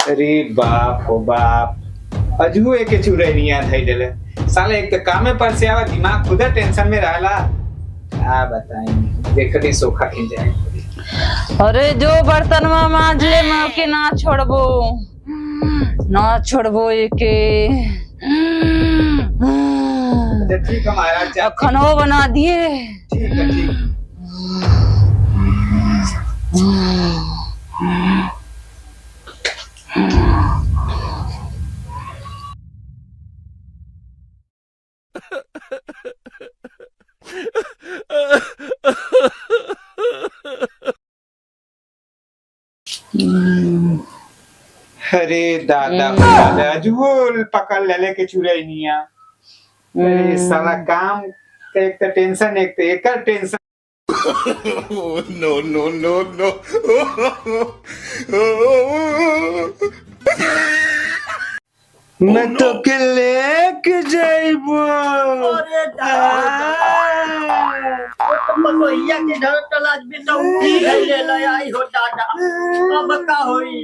अरे बाप हो बाप, अजू एक चुरैनिया थई देले साले। एक तो कामे पर से आवा, दिमाग खुदा टेंशन में रहला। क्या बताएं, देखली सोखा खिंच जाए। अरे जो बर्तन में मांज ले मैं के ना छोड़बो, ना छोड़बो एके। अच्छा ठीक है महाराज, खाना बना दिए। ठीक है ठीक। अरे दादा दादा झूल पकड़ ले के चुरैनिया। अरे साला काम का एक तो टेंशन, एक तो एकर tension. No no no no. मैं तो के लेके जाइबो। अरे भैया के घर तलाश भी तो ले आई हो दादा। अब का होई,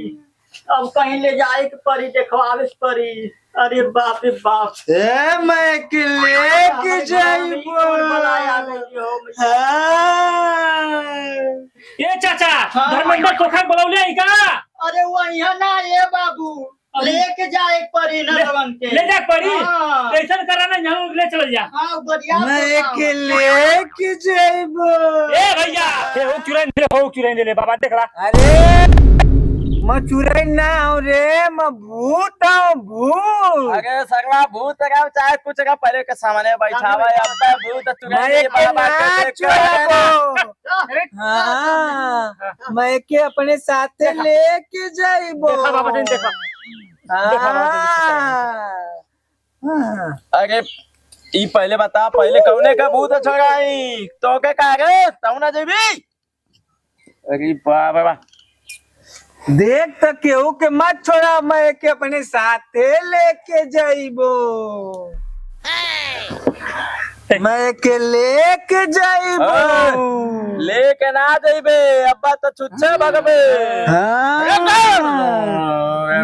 अब कहीं ले जाए के परी, देखवावे परी। अरे बाप रे बाप, मैं के लेके जाइबो। ये चाचा धर्मेंद्र चोखा बोलौले का? अरे वो यहाँ ना ये बाबू, लेके जाए परी नरवन के। ले जा परी, कैसन कराना यहाँ ले चल जा। हाँ बढ़िया। मैं के लेके जाइबो। ए भैया ये हो चुराइन दे ले बाबा देख ला। अरे मैं चुराई ना हूँ रे, मैं भूत हूँ, भूत। अरे सरवा भूत का चाहे कुछ का पहले के सामने बैठावा, अब भूत मैं के ना चुराबो। हाँ, मैं के अपने साथे लेके जाइबो। देखा बाबा से देखा। अरे ई पहले बता, पहले कौने का भूत छोड़ाई तो के कागे तऊ ना जेबी? अरे बाबा देख तो केहू के मत छोड़ा, मैं के अपने साथे लेके जाइबो। मैं के लेके जाइबो। लेके ना जेबे, अब्बा तो छुच्छे भगबे। हाँ,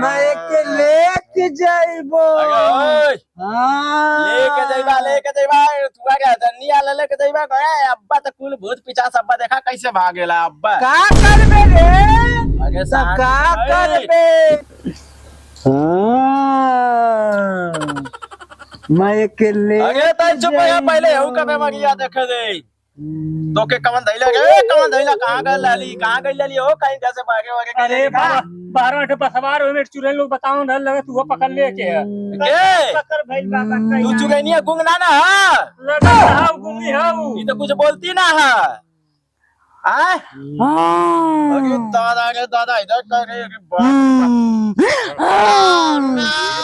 मैं के लेके जाइबो। लेके जाइबा तू आगे दनिया लेके जाइबा गए। अब्बा तो कुल भूत पिचास अब्बा देखा कैसे भागेला अब्बा। का करबे रे? आगे का करबे? मैं के ले। अरे तन चुप है, पहले हूं का बेमारिया देख दे तो के कमन धैला गे, कमन धैला कहां गए लाली, कहां गई लाली हो कहीं जैसे भागे वागे। अरे बाबा 12 पर सवार हो में चुराइन लोग बताओ ना लगे तू पकड़ ले के है के पकड़ भाई बाबा का। तू चुगैनिया गुंग ना ना हां लगा हाउ गुमी हाउ। ये तो कुछ बोलती ना है आ। अरे दादा इधर कर रे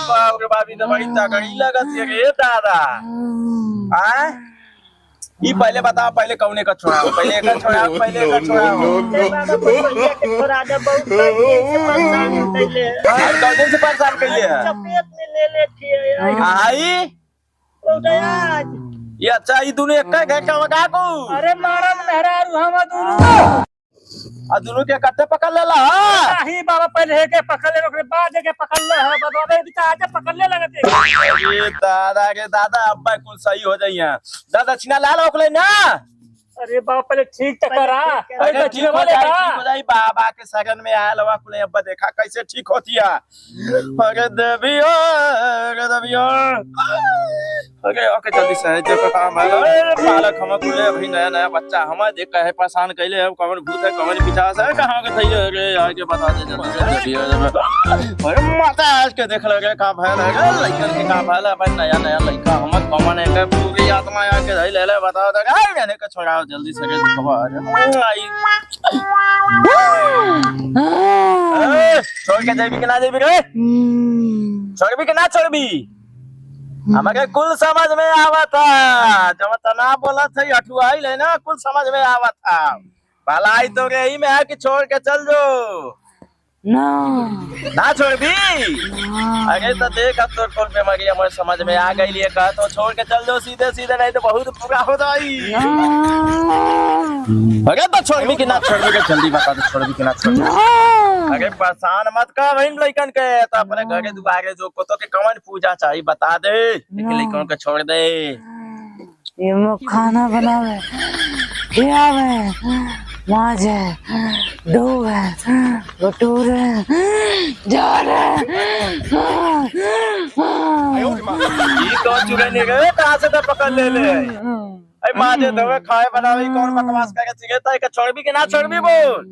बाप रे बाप, इधर बड़ी तगड़ी लगत है रे दादा। आ ई पहले बता, पहले कौने का छोड़ा, पहले का छोड़ा, पहले का छोड़ा। बाबा भैया के छोड़ा दे, बहुत परेशान कैले। आज कौन दिन से परेशान कैले है? चपेट में ले लेती आई ओ दयाज। ये अच्छा ई दोनों एक का का वगा को। अरे मारन मेहरारू हम दोनों आ दोनों के कट्टे पकड़ लेला। नहीं बाबा पहले के पकड़ ले, ओकरे बाद के पकड़ ले है बाबा। अबे बिचा आके पकड़ ले लगते। अरे दादा के दादा अब्बा कुल सही हो जाइए। दादा छिना लाल ओकले ना। अरे बाबा पहले ठीक तो करा, अरे ठीक हो जाए, ठीक हो जाए। बाबा के सगन में आया लवा कुल अब्बा देखा कैसे ठीक होती है। अरे देवियो, अरे देवियो, अरे ओके जल्दी से देखो काम है। बालक हम कुल अभी नया नया बच्चा हमें देख के परेशान कैले है। कौन भूत है कौन पिचास है कहां के थई। अरे आगे बता दे देवियो। अरे माता आज के देख लगे का भय है लइकन के का भय है। अपन नया नया लइका हम कौन है के पूरी आत्मा आके धई ले ले बता दे। आई मैंने के छोड़ा जल्दी से के खबर आई। छोड़ के देवी के ना देवी रे, छोड़ भी के ना छोड़ भी। हमारे कुल समझ में आवा था जब तना बोला था अठुआई ले ना, कुल समझ में आवा था। भलाई तो यही में है कि छोड़ के चल जो ना छोड़ भी। अरे तो देख अब तो कौन बेमारी हमारे समझ में आ गई लिए कहा तो छोड़ के चल दो सीधे सीधे, नहीं तो बहुत बुरा हो जाएगी। अरे बस छोड़ भी कि ना छोड़ भी के जल्दी बता दे छोड़ भी कि ना छोड़ भी। अरे परेशान मत कर वहीं लइकन के तो अपने घर के दुआरे जो को तो के कौन पूजा चाहिए बता दे लेकिन लइकन के छोड़ दे। ये मो खाना बनावे खियावे माजे धोवे बटोरे जा रे। ये कौन चुराने गए कहाँ से तो पकड़ ले ले अरे माजे धोवे खाए बनावे कौन बकवास करके सिखेता है कि छोड़ भी कि ना छोड़ भी बोल।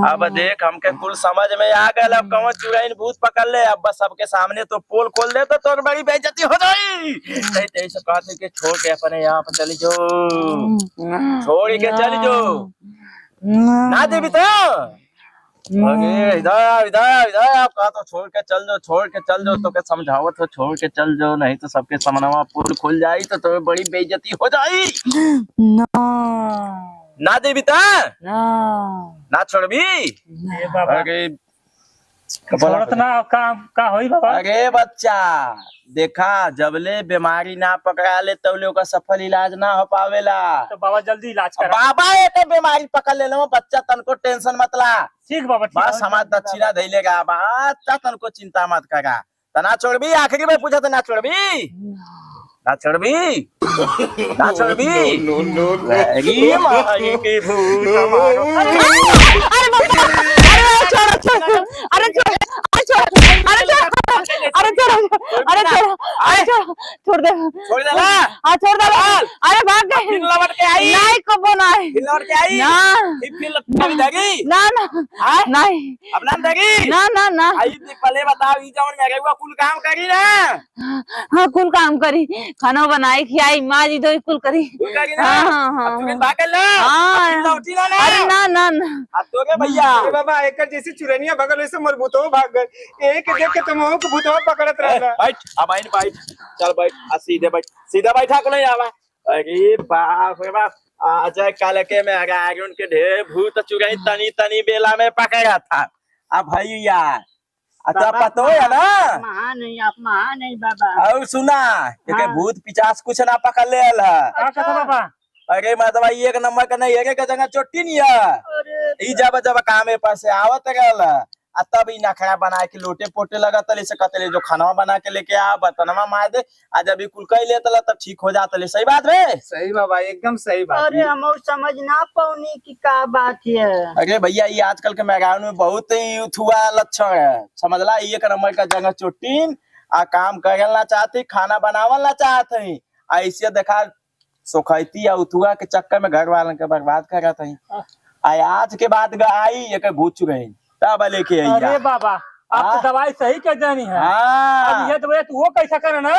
अब देख हमके कुल समझ में आ गया अब कौन चुराइन भूत पकड़ ले अब बस सबके सामने तो पोल खोल दे तो तोर बड़ी बेइज्जती हो जाई। नहीं तो कहते कि छोड़ के अपने यहाँ पे चली जो छोड़ के चली जो ना देवी तो अरे इधर इधर इधर आप कहा तो छोड़ के चल जो तो के समझावत हो छोड़ के चल जो नहीं तो सबके सामने पोल खुल जाई तो तुम्हें बड़ी बेइज्जती हो जाई। ना देवी ता ना छोड़ भी ए बाबा अरे छोड़त ना का होई बाबा। अरे बच्चा देखा जबले बीमारी ना पकड़ा ले तबले ओका सफल इलाज ना हो पावेला। तो बाबा जल्दी इलाज करा। बाबा एक बीमारी पकड़ ले लो बच्चा तनको टेंशन मत ला ठीक बाबा ठीक बस हमार दक्षिणा धैलेगा बच्चा तनको चिंता मत करा तना छोड़ भी आखिरी में पूछा ना छोड़ भी ना छोड़ भी ना छोड़ भी No, no, no. ये मारी के भूत हमारो छोड़ दे छोड़ दे ना हाँ छोड़ दे अरे भाग गए फिर लौट के आई नहीं कबो नहीं फिर लौट के आई ना फिर लौट देगी ना ना नहीं अब नाम देगी ना ना ना आई पहले बताओ ई जवन में गई कुल काम करी ना हाँ कुल काम करी खाना बनाई खियाई माँ जी दो कुल करी कुल करी ना हाँ हाँ अब तू भाग ले हाँ लौटी ना अरे ना ना ना अब तो के भैया अरे बाबा एकर जैसी चुरैनिया भगल वैसे मोर भूतवा भाग गए एक देख के तुम के भूतवा पकड़त रहला। बैठ अब आइन बैठ चल बैठ आ सीधे बैठा को नहीं आवा अरे बाप रे बाप अजय काल के में आगे के ढेर भूत चुराई तनी तनी बेला में पकड़ा था अब भैया अच्छा पतो है ना महान नहीं आप महान नहीं बाबा। और सुना कि भूत पिचास कुछ ना पकड़ ले का कथा बाबा। अरे मतलब एक नंबर का नहीं है जगह चोटी नहीं है ई जब जब कामे पर से आवत रहल आ तब ई नखरा बना के लोटे पोटे लगत ले से कतले जो खाना बना के लेके आ बतनमा मार दे आ जब ई कुल कई लेतला तब ठीक हो जात ले सही बात है। सही बाबा एकदम सही बात। अरे हम समझ ना पाऊनी की का बात है। अरे भैया ये आजकल के मैदान में बहुत ही उठुआ लक्षण है समझला एक नंबर का जगह चोटीन आ काम करना चाहते खाना बनावल चाहते ऐसे देखा सोखैती या उठुआ के चक्कर में घर वालन के बर्बाद करत है आज के बाद आई एक भूत चुके तब लेके अरे बाबा आप तो दवाई सही कर देनी है। हाँ ये दवाई तू वो कैसा करे ना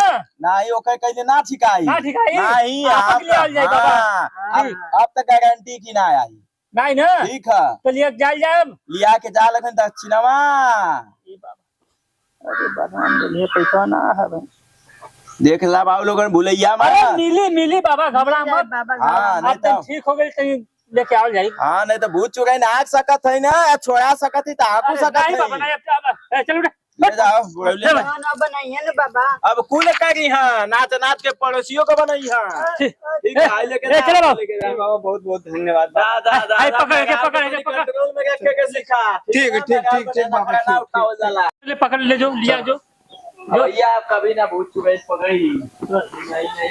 नहीं ओके कैसे ना ठिकाई ना ठिकाई नहीं आप ले आ जाए बाबा। अब तक गारंटी की ना आई नहीं ना ठीक है तो लिए जाए लिया के जा लगन दक्षिणवा अरे भगवान ये पैसा ना है देख ला बाबू लोगन भूलैया अरे मिली मिली बाबा घबरा मत बाबा। हाँ नहीं आप तो तो ठीक हो गई कहीं लेके आओ जाए। हाँ नहीं तो भूत चुराई ना आग सकत है ना छोड़ा सकत है तो आकू सकत नहीं बाबा है नहीं चलो ले जाओ बुढ़ौली में। खाना बनाइए ना बाबा। अब कुल करी हाँ नाच नाच के पड़ोसियों को बनाई हाँ ठीक है आई लेके चलो बाबा। लेके जा। बाबा बहुत बहुत धन्यवाद। दा दा दा आई दा, पकड़ के, मैं पकड़ के, आपको पकड़। कंट्रोल में रख के सिखा ठीक है, ठीक बाबा, ना ठीक, उठाओ जाला पकड़ ले जो लिया जो भैया कभी ना भूत चुराई पकड़ी नहीं नहीं